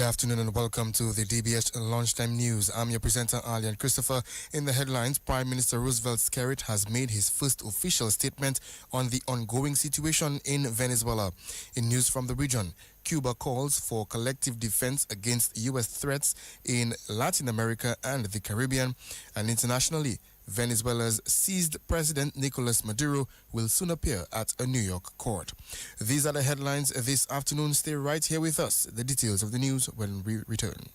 afternoon and welcome to the DBS Lunchtime News. I'm your presenter, Alian Christopher. In the headlines, Prime Minister Roosevelt Skerrit has made his first official statement on the ongoing situation in Venezuela. In news from the region, Cuba calls for collective defense against U.S. threats in Latin America and the Caribbean. And internationally, Venezuela's seized President Nicolas Maduro will soon appear at a New York court. These are the headlines this afternoon. Stay right here with us. The details of the news when we return.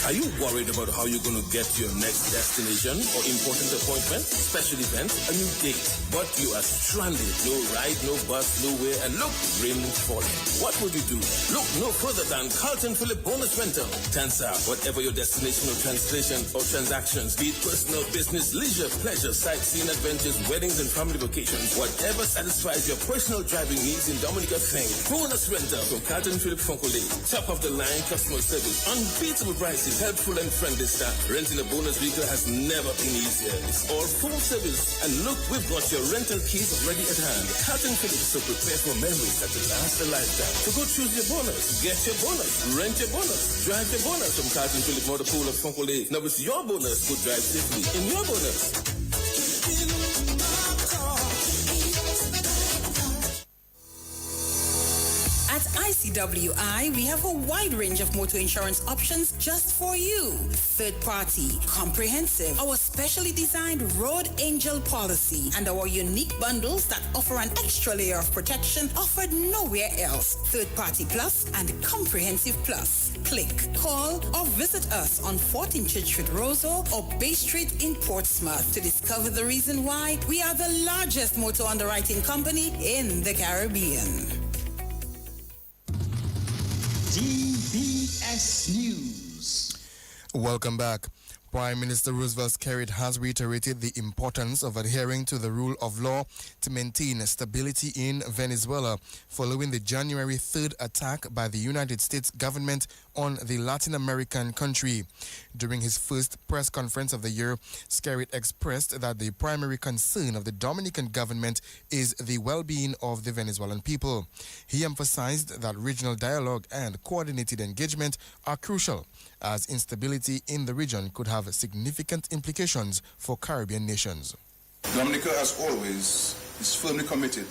Are you worried about how you're going to get to your next destination or important appointment, special event, a new date? But you are stranded. No ride, no bus, nowhere, and look, rain is falling. What would you do? Look no further than Carlton Phillip Bonus Rental. Tansa, whatever your destination or translation or transactions, be it personal, business, leisure, pleasure, sightseeing, adventures, weddings, and family vacations, whatever satisfies your personal driving needs in Dominica, think Bonus Rental from Carlton Phillip Fonkole. Top of the line customer service, unbeatable prices, helpful and friendly staff. Renting a bonus vehicle has never been easier. It's all full service. And look, we've got your rental keys ready at hand. Carlton Phillip, so prepare for memories that will last a lifetime. So go choose your bonus, get your bonus, rent your bonus, drive your bonus from Carlton Phillip Motor Pool of Fonkole. Now it's your bonus. Go drive safely in your bonus. At ICWI, we have a wide range of motor insurance options just for you. Third party, comprehensive, our specially designed Road Angel policy, and our unique bundles that offer an extra layer of protection offered nowhere else. Third party plus and comprehensive plus. Click, call, or visit us on 14th Church Street, Roseau, or Bay Street in Portsmouth to discover the reason why we are the largest motor underwriting company in the Caribbean. DBS News. Welcome back. Prime Minister Roosevelt Skerrit has reiterated the importance of adhering to the rule of law to maintain stability in Venezuela following the January 3rd attack by the United States government on the Latin American country. During his first press conference of the year, Skerrit expressed that the primary concern of the Dominican government is the well-being of the Venezuelan people. He emphasized that regional dialogue and coordinated engagement are crucial, as instability in the region could have significant implications for Caribbean nations. Dominica, as always, is firmly committed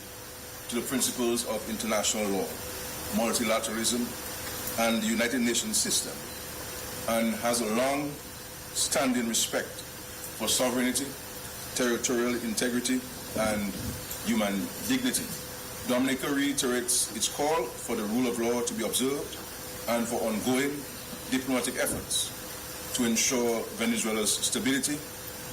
to the principles of international law, multilateralism, and the United Nations system, and has a long-standing respect for sovereignty, territorial integrity, and human dignity. Dominica reiterates its call for the rule of law to be observed and for ongoing diplomatic efforts to ensure Venezuela's stability,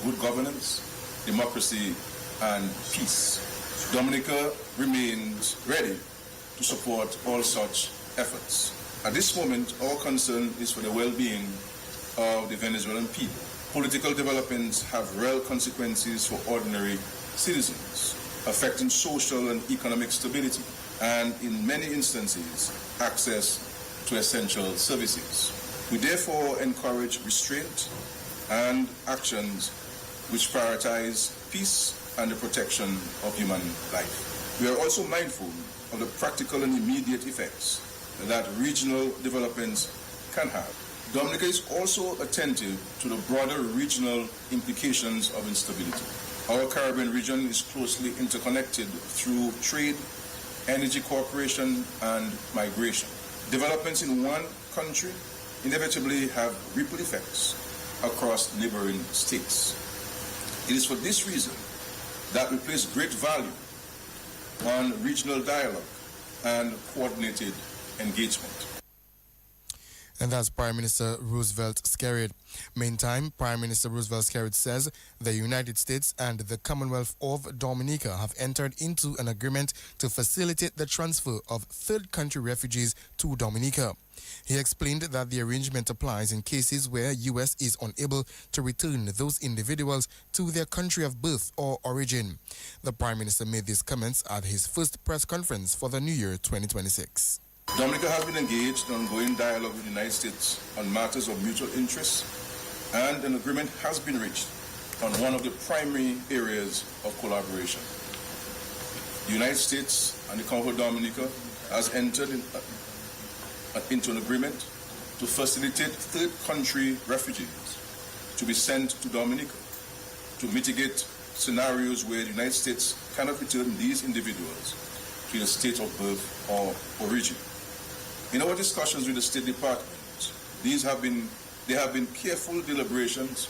good governance, democracy, and peace. Dominica remains ready to support all such efforts. At this moment, our concern is for the well-being of the Venezuelan people. Political developments have real consequences for ordinary citizens, affecting social and economic stability, and in many instances, access to essential services. We therefore encourage restraint and actions which prioritize peace and the protection of human life. We are also mindful of the practical and immediate effects that regional developments can have. Dominica is also attentive to the broader regional implications of instability. Our Caribbean region is closely interconnected through trade, energy cooperation, and migration. Developments in one country inevitably have ripple effects across neighboring states. It is for this reason that we place great value on regional dialogue and coordinated engagement. And that's Prime Minister Roosevelt Skerrit. Meantime, Prime Minister Roosevelt Skerrit says the United States and the Commonwealth of Dominica have entered into an agreement to facilitate the transfer of third country refugees to Dominica. He explained that the arrangement applies in cases where U.S. is unable to return those individuals to their country of birth or origin. The Prime Minister made these comments at his first press conference for the new year 2026. Dominica has been engaged in ongoing dialogue with the United States on matters of mutual interest, and an agreement has been reached on one of the primary areas of collaboration. The United States and the Commonwealth of Dominica has entered into an agreement to facilitate third country refugees to be sent to Dominica to mitigate scenarios where the United States cannot return these individuals to their state of birth or origin. In our discussions with the State Department, there have been careful deliberations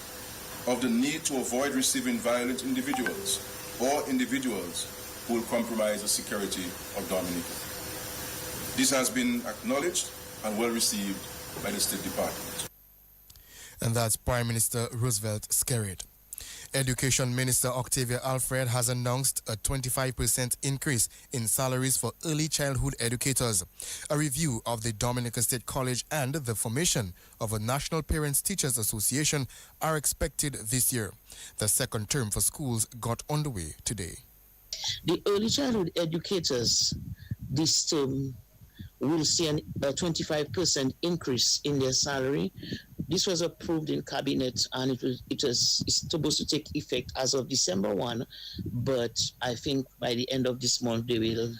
of the need to avoid receiving violent individuals or individuals who will compromise the security of Dominica. This has been acknowledged and well received by the State Department. And that's Prime Minister Roosevelt Skerrit. Education Minister Octavia Alfred has announced a 25% increase in salaries for early childhood educators. A review of the Dominica State College and the formation of a National Parents Teachers Association are expected this year. The second term for schools got underway today. The early childhood educators this term will see a 25% increase in their salary. This was approved in cabinet and it's supposed to take effect as of December 1, but I think by the end of this month they will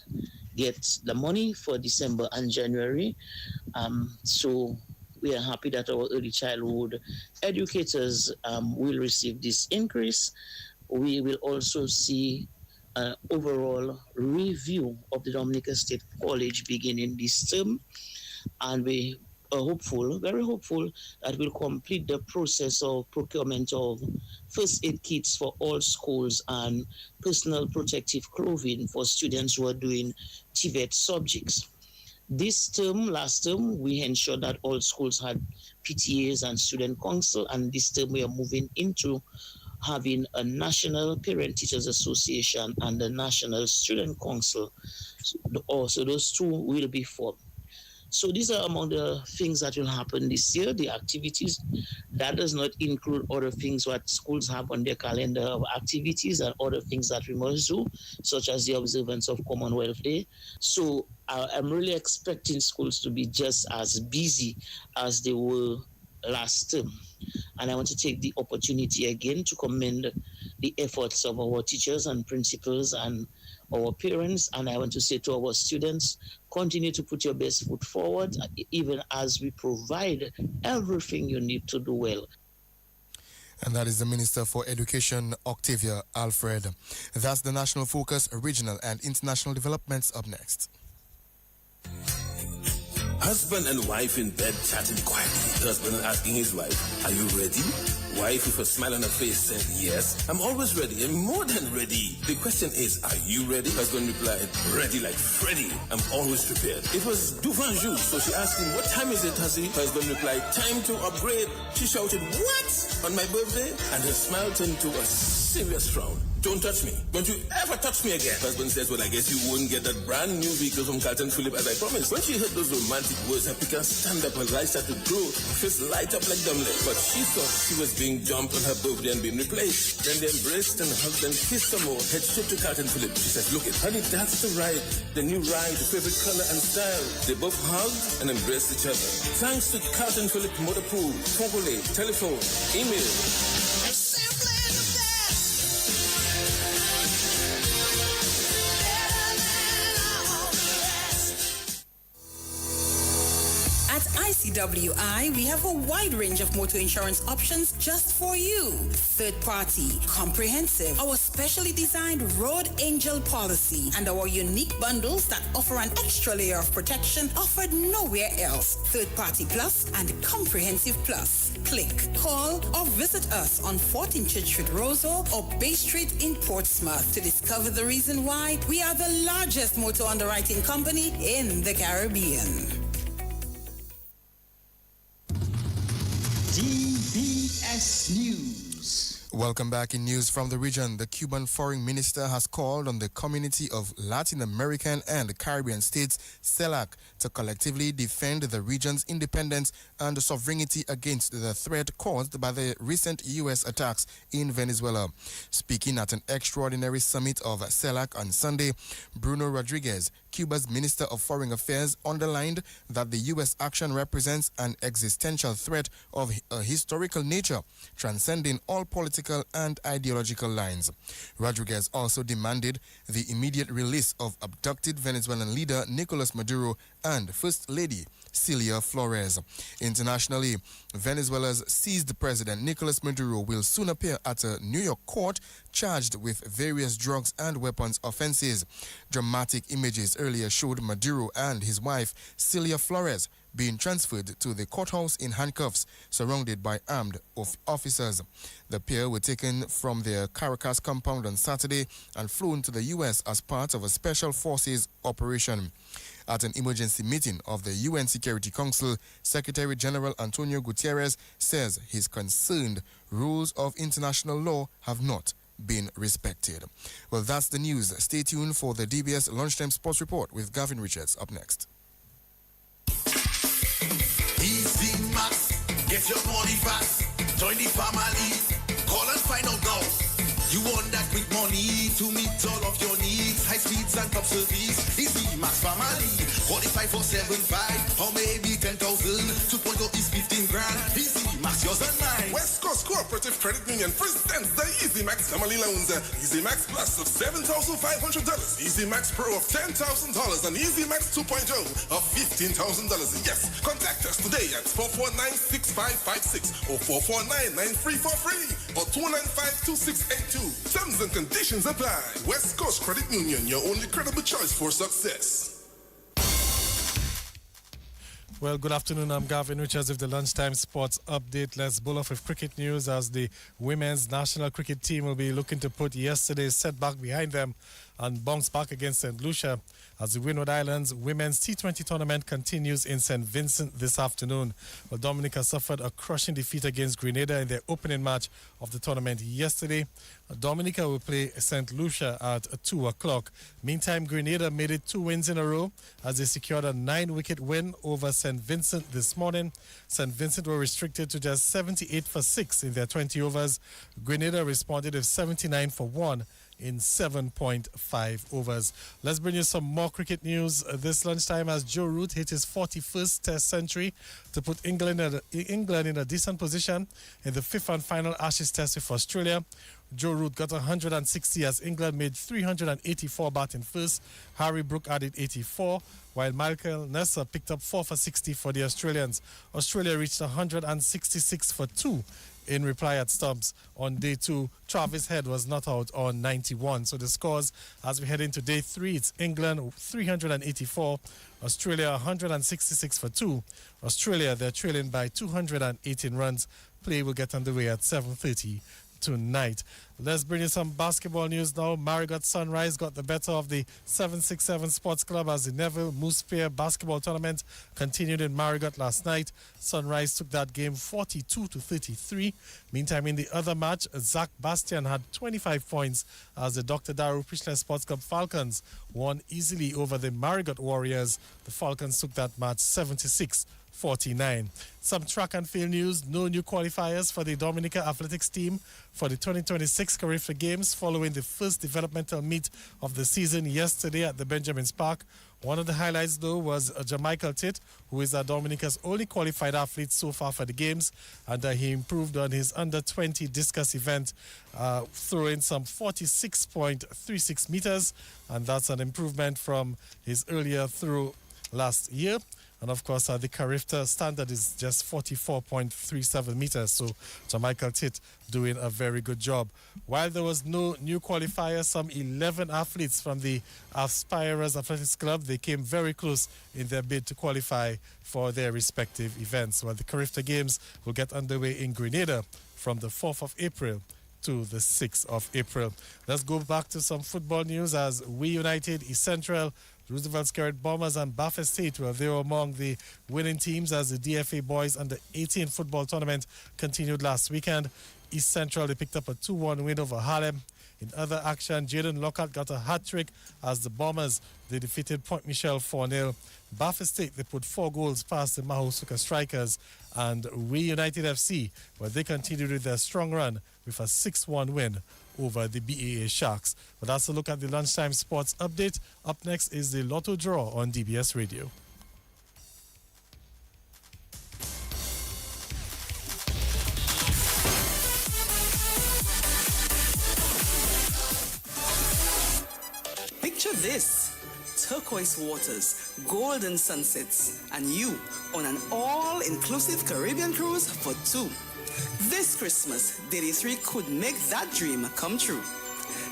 get the money for December and January. So we are happy that our early childhood educators will receive this increase. We will also see an overall review of the Dominica State College beginning this term, and we are hopeful, very hopeful, that we'll complete the process of procurement of first aid kits for all schools and personal protective clothing for students who are doing TVET subjects. This term, last term, we ensured that all schools had PTAs and student council, and this term we are moving into having a National Parent Teachers Association and a National Student Council. So those two will be formed. So these are among the things that will happen this year, the activities. That does not include other things what schools have on their calendar of activities and other things that we must do, such as the observance of Commonwealth Day. So I'm really expecting schools to be just as busy as they were last term. And I want to take the opportunity again to commend the efforts of our teachers and principals and our parents. And I want to say to our students, continue to put your best foot forward, even as we provide everything you need to do well. And that is the Minister for Education, Octavia Alfred. That's the National Focus, Regional and International Developments up next. Husband and wife in bed chatting quietly. Husband asking his wife, "Are you ready?" Wife with a smile on her face said, "Yes, I'm always ready and more than ready." The question is, are you ready? Husband replied, "Ready like Freddy. I'm always prepared." It was Duvanjou, so she asked him, "What time is it, hussy?" Husband replied, "Time to upgrade." She shouted, "What? On my birthday?" And her smile turned to a serious frown. "Don't touch me. Don't you ever touch me again." Husband says, "Well, I guess you wouldn't get that brand new vehicle from Carlton Phillip as I promised." When she heard those romantic words, her pick stand up, her eyes started to glow, her face light up like dumbling. But she thought she was being dumped on her birthday and being replaced. Then they embraced and hugged and kissed some more. Head straight to Carlton Phillip. She said, "Look it, honey, that's the ride. The new ride, the favorite color and style." They both hugged and embraced each other. Thanks to Carlton Phillip Motor Pool, Fogole, telephone, email. At ICWI, we have a wide range of motor insurance options just for you. Third party, comprehensive, our specially designed Road Angel policy, and our unique bundles that offer an extra layer of protection offered nowhere else. Third party plus and comprehensive plus. Click, call, or visit us on 14 Church Street, Roseau, or Bay Street in Portsmouth to discover the reason why we are the largest motor underwriting company in the Caribbean. DBS News. Welcome back in news from the region. The Cuban foreign minister has called on the community of Latin American and Caribbean states, CELAC, to collectively defend the region's independence and sovereignty against the threat caused by the recent U.S. attacks in Venezuela. Speaking at an extraordinary summit of CELAC on Sunday, Bruno Rodriguez, Cuba's Minister of Foreign Affairs, underlined that the U.S. action represents an existential threat of a historical nature, transcending all political political and ideological lines. Rodriguez also demanded the immediate release of abducted Venezuelan leader Nicolas Maduro and First Lady Celia Flores. Internationally, Venezuela's seized president Nicolas Maduro will soon appear at a New York court charged with various drugs and weapons offenses. Dramatic images earlier showed Maduro and his wife Celia Flores being transferred to the courthouse in handcuffs, surrounded by armed officers. The pair were taken from their Caracas compound on Saturday and flown to the U.S. as part of a special forces operation. At an emergency meeting of the UN Security Council, Secretary General Antonio Guterres says he's concerned rules of international law have not been respected. Well, that's the news. Stay tuned for the DBS Lunchtime Sports Report with Gavin Richards up next. Easy Max, get your money fast. Join the family. Call and find out now. You want that quick money to meet all of your needs. High speeds and top service. Easy Max family. Qualify for 7.5 or maybe 10,000. 2.0 is 15 grand. Easy Max, yours and mine. West Coast Cooperative Credit Union presents the Easy Max Family Loans. Easy Max Plus of $7,500. Easy Max Pro of $10,000 and Easy Max 2.0 of $15,000. Yes, contact us today at 449-6556 or 449-9343 or 295-2682. Terms and conditions apply. West Coast Credit Union, your only credible choice for success. Well, good afternoon. I'm Gavin Richards with the Lunchtime Sports Update. Let's bull off with cricket news as the women's national cricket team will be looking to put yesterday's setback behind them and bounce back against St. Lucia as the Windward Islands Women's T20 tournament continues in St. Vincent this afternoon. Well, Dominica suffered a crushing defeat against Grenada in their opening match of the tournament yesterday. Dominica will play St. Lucia at 2 o'clock. Meantime, Grenada made it 2 wins in a row as they secured a 9-wicket win over St. Vincent this morning. St. Vincent were restricted to just 78 for 6 in their 20 overs. Grenada responded with 79 for 1 in 7.5 overs. Let's bring you some more cricket news this lunchtime as Joe Root hit his 41st Test century to put England in a decent position in the 5th and final Ashes Test with Australia. Joe Root got 160 as England made 384 batting first. Harry Brook added 84, while Michael Nessa picked up 4 for 60 for the Australians. Australia reached 166 for 2 in reply at stumps. On day 2, Travis Head was not out on 91. So the scores as we head into day 3, it's England 384, Australia 166 for 2. Australia, they're trailing by 218 runs. Play will get underway at 7:30 tonight. Let's bring you some basketball news now. Marigot Sunrise got the better of the 767 Sports Club as the Neville Moose Spear basketball tournament continued in Marigot last night. Sunrise took that game 42-33. Meantime, in the other match, Zach Bastian had 25 points as the Dr. Daru Prishler Sports Club Falcons won easily over the Marigot Warriors. The Falcons took that match 76-49. Some track and field news. No new qualifiers for the Dominica Athletics team for the 2026 Carifla Games following the first developmental meet of the season yesterday at the Benjamin's Park. One of the highlights, though, was Jamichael Tit, who is Dominica's only qualified athlete so far for the games, and he improved on his under-20 discus event, throwing some 46.36 meters, and that's an improvement from his earlier throw last year. And of course, the Carifta standard is just 44.37 meters. So, Jamichael Tit doing a very good job. While there was no new qualifier, some 11 athletes from the Aspirers Athletics Club, they came very close in their bid to qualify for their respective events. Well, the Carifta Games will get underway in Grenada from the 4th of April to the 6th of April. Let's go back to some football news as We United, East Central, Roosevelt Scarlet Bombers and Bath State, well, they were among the winning teams as the DFA Boys Under 18 football tournament continued last weekend. East Central, they picked up a 2-1 win over Harlem. In other action, Jaden Lockhart got a hat-trick as the Bombers, they defeated Point Michel 4-0. Bath State, they put 4 goals past the Mahosuka Strikers. And We United FC, well, they continued with their strong run with a 6-1 win over the BAA Sharks. But that's a look at the Lunchtime Sports Update. Up next is the Lotto Draw on DBS Radio. this. Turquoise waters, golden sunsets, and you on an all-inclusive Caribbean cruise for two. This Christmas, Daily 3 could make that dream come true.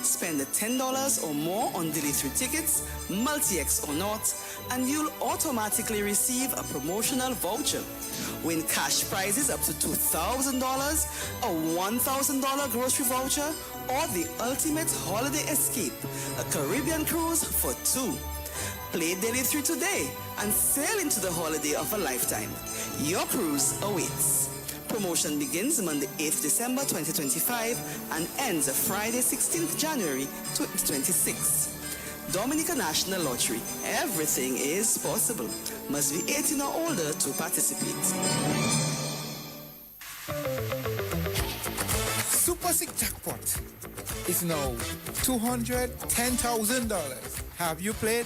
Spend $10 or more on Daily 3 tickets, multi-X or not, and you'll automatically receive a promotional voucher. Win cash prizes up to $2,000, a $1,000 grocery voucher, or the ultimate holiday escape, a Caribbean cruise for two. Play Daily 3 today and sail into the holiday of a lifetime. Your cruise awaits. Promotion begins Monday 8th December 2025 and ends Friday 16th January 2026. Dominica National Lottery. Everything is possible. Must be 18 or older to participate. Super 6 jackpot is now $210,000. Have you played?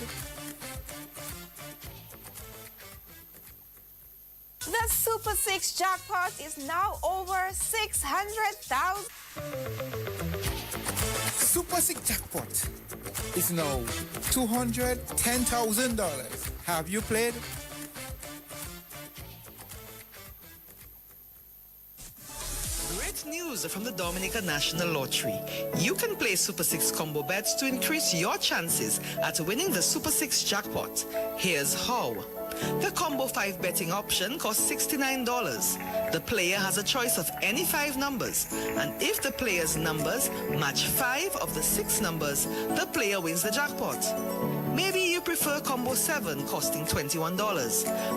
The Super 6 jackpot is now over 600,000. Super 6 jackpot is now $210,000. Have you played? Great news from the Dominica National Lottery. You can play Super 6 combo bets to increase your chances at winning the Super 6 jackpot. Here's how. The combo 5 betting option costs $69. The player has a choice of any 5 numbers, and if the player's numbers match 5 of the 6 numbers, the player wins the jackpot. Maybe you prefer combo 7 costing $21.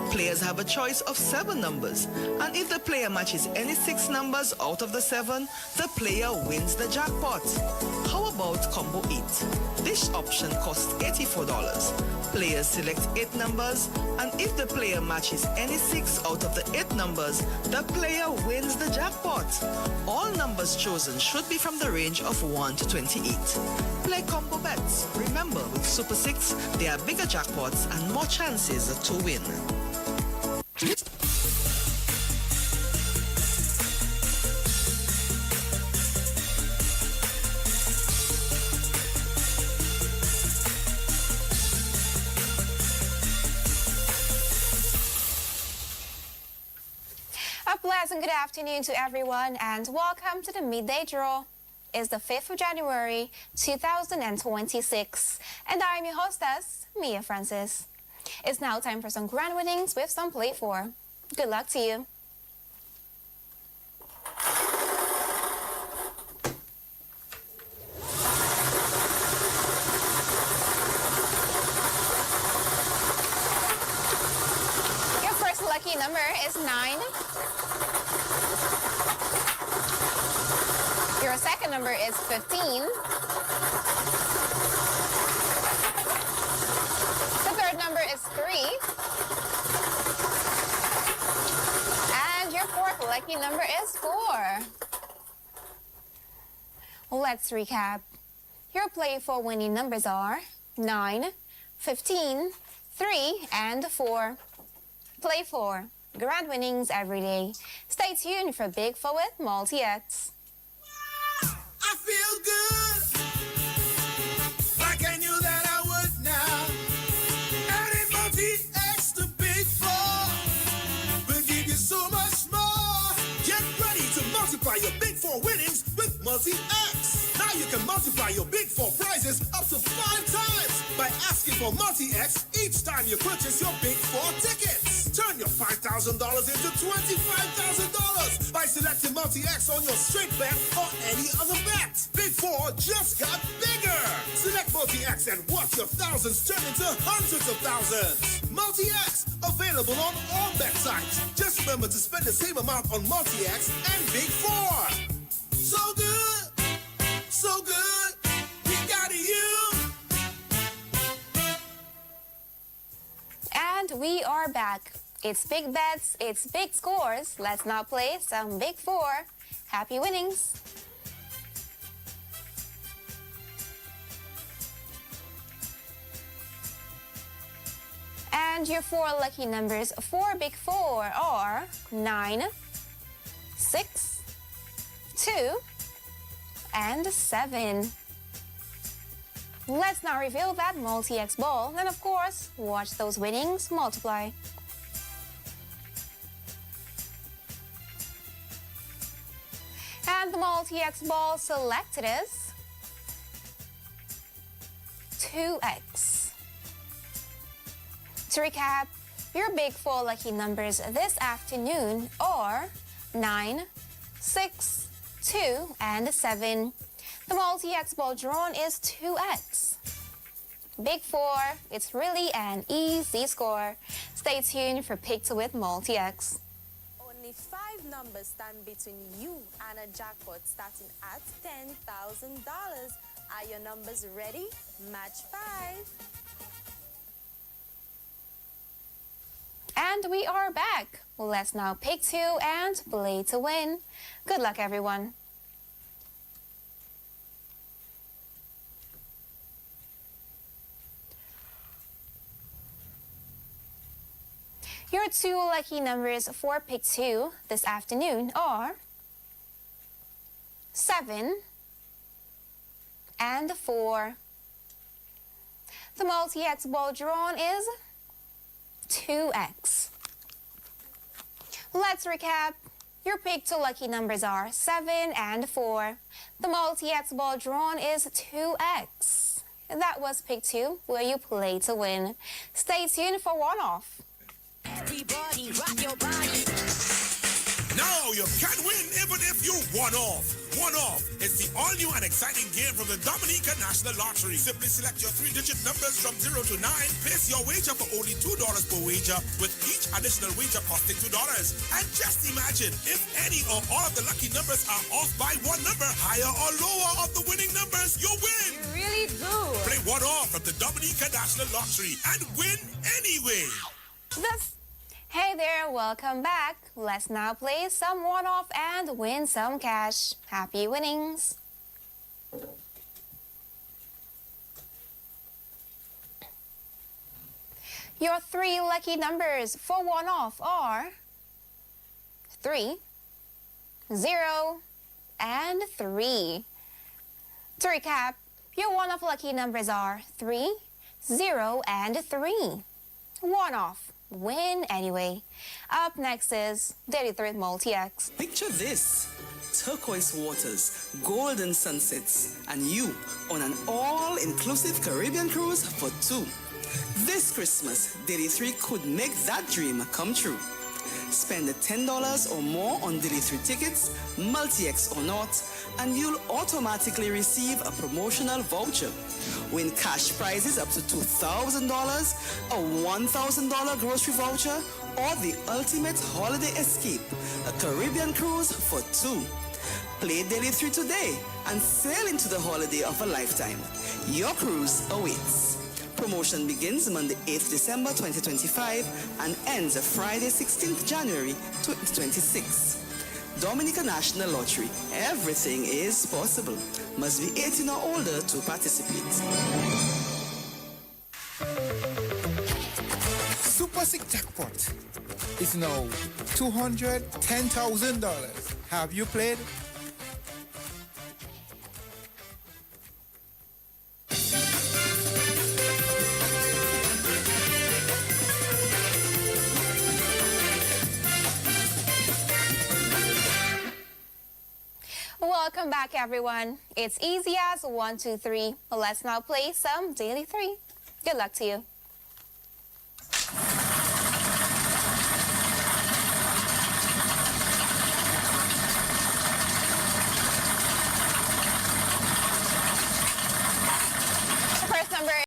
Players have a choice of 7 numbers, and if the player matches any 6 numbers out of the 7, the player wins the jackpot. How about combo 8? This option costs $84. Players select 8 numbers, and if the player matches any 6 out of the 8 numbers, the player wins the jackpot. All numbers chosen should be from the range of 1 to 28. Play combo bets. Remember, with Super 6, there are bigger jackpots and more chances to win. A pleasant good afternoon to everyone and welcome to the Midday Draw. It's the 5th of January 2026 and I'm your hostess, Mia Francis. It's now time for some grand winnings with some Play 4. Good luck to you. Your first lucky number is 9. Your second number is 15. The third number is 3. And your fourth lucky number is 4. Let's recap. Your Play 4 winning numbers are 9, 15, 3, and 4. Play 4. Grand winnings every day. Stay tuned for Big 4 with Multi-X. I feel good, like I knew that I would now. Adding Multi-X to Big 4 will give you so much more. Get ready to multiply your Big 4 winnings with Multi-X. Now you can multiply your Big 4 prizes up to 5 times by asking for Multi-X each time you purchase your Big 4 tickets. Turn your $5,000 into $25,000 by selecting Multi-X on your straight bet or any other bet. Big 4 just got bigger. Select Multi-X and watch your thousands turn into hundreds of thousands. Multi-X, available on all bet sites. Just remember to spend the same amount on Multi-X and Big 4. So good, so good, we got you. And we are back. It's big bets, it's big scores. Let's now play some Big 4. Happy winnings. And your 4 lucky numbers for Big 4 are 9, 6, 2, and 7. Let's now reveal that multi-X ball and of course, watch those winnings multiply. And the multi-X ball selected is 2X. To recap, your big four lucky numbers this afternoon are 9, 6, 2, and 7. The multi-X ball drawn is 2X. Big four, it's really an easy score. Stay tuned for Pick to Win multi-X. Only 5 numbers stand between you and a jackpot starting at $10,000. Are your numbers ready? Match 5. And we are back. Let's now pick 2 and play to win. Good luck, everyone. Your 2 lucky numbers for pick 2 this afternoon are 7 and 4. The multi-X ball drawn is 2X. Let's recap. Your pick 2 lucky numbers are 7 and 4. The multi-X ball drawn is 2X. That was pick 2, where you play to win. Stay tuned for one-off. Everybody rock your body. Now you can win even if you one off. One off is the all-new and exciting game from the Dominica National Lottery. Simply select your 3-digit numbers from 0 to 9. Place your wager for only $2 per wager, with each additional wager costing $2. And just imagine, if any or all of the lucky numbers are off by one number, higher or lower of the winning numbers, you win. You really do. Play one off from the Dominica National Lottery and win anyway. Hey there, welcome back. Let's now play some one-off and win some cash. Happy winnings. Your 3 lucky numbers for one-off are 3, 0, and 3. To recap, your one-off lucky numbers are 3, 0, and 3. One-off. Win anyway. Up next is Daily Threat Multi-X. Picture this: turquoise waters, golden sunsets, and you on an all-inclusive Caribbean cruise for 2. This Christmas, Daily 3 could make that dream come true. Spend $10 or more on Daily 3 tickets, multi-X or not, and you'll automatically receive a promotional voucher. Win cash prizes up to $2,000, a $1,000 grocery voucher, or the ultimate holiday escape, a Caribbean cruise for 2. Play Daily 3 today and sail into the holiday of a lifetime. Your cruise awaits. Promotion begins Monday 8th December 2025 and ends Friday 16th January 2026. Dominica National Lottery. Everything is possible. Must be 18 or older to participate. Super 6 jackpot is now $210,000. Have you played? Welcome back, everyone. It's easy as 1, 2, 3. Let's now play some Daily 3. Good luck to you.